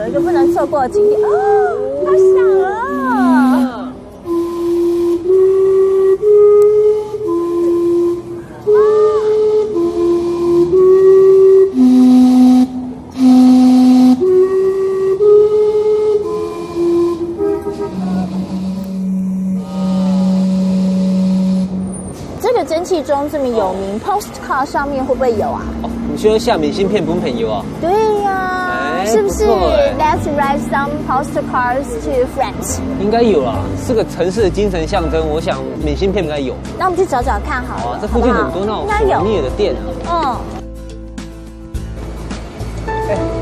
一个不能错过的景点哦，它响了。这个蒸汽钟这么有名 ，postcard 上面会不会有啊？哦，你说下明信片本朋友啊？对呀，是不是 ？Let's write some postcards to friends。应该有啦，是个城市的精神象征。我想明信片应该有。那我们去找找看好了。这附近很多那种索尼尔的店啊。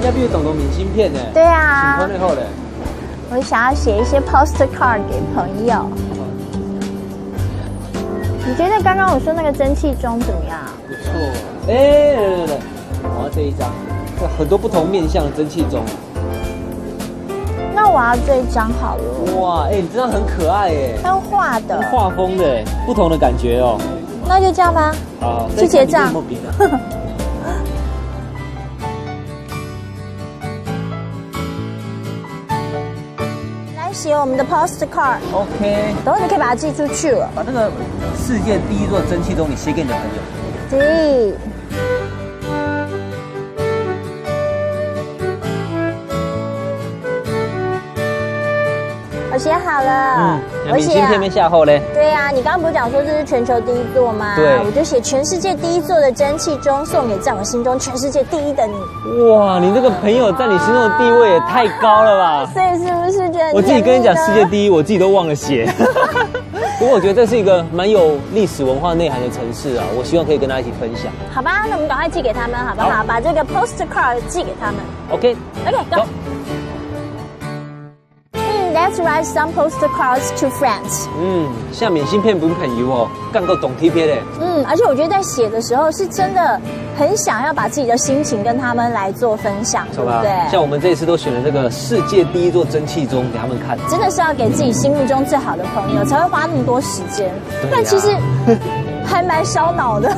要不要懂明信片呢？对啊。喜欢以后嘞，我想要写一些 postcard 给朋友。你觉得刚刚我说那个蒸汽钟怎么样？不错。来，我要这一张，很多不同面向的蒸汽钟。那我要这一张好了。哇，你这张很可爱耶，它用画的，画风的，不同的感觉哦。那就这样吧。好，去结账。写我们的 postcard。OK。等会你可以把它寄出去了。把那个世界第一座蒸汽钟你写给你的朋友。对。我写好了。明信片没下后嘞？对啊，你刚刚不是讲说这是全球第一座吗？对，我就写全世界第一座的蒸汽钟送给在我心中全世界第一的你。哇，你这个朋友在你心中的地位也太高了吧？所以是不是觉得我自己跟你讲世界第一，我自己都忘了写。不过我觉得这是一个蛮有历史文化内涵的城市啊，我希望可以跟大家一起分享。好吧，那我们赶快寄给他们，好不好？把这个 postcard 寄给他们。OK，go。Let's write some postcards to friends。下明信片本朋友哦，干够懂贴片嘞。而且我觉得在写的时候是真的很想要把自己的心情跟他们来做分享，对不对？像我们这一次都选了这个世界第一座蒸汽钟给他们看，真的是要给自己心目中最好的朋友，才会花那么多时间。但其实还蛮烧脑的。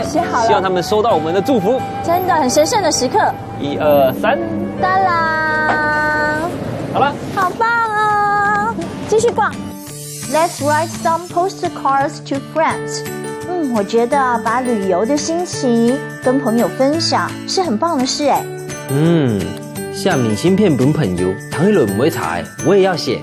写好了，希望他们收到我们的祝福，真的很神圣的时刻。1、2、3，哒啦！好了，好棒啊！继续逛。Let's write some postcards to friends。我觉得把旅游的心情跟朋友分享是很棒的事哎。下明信片本朋友，唐一伦不会查，我也要写。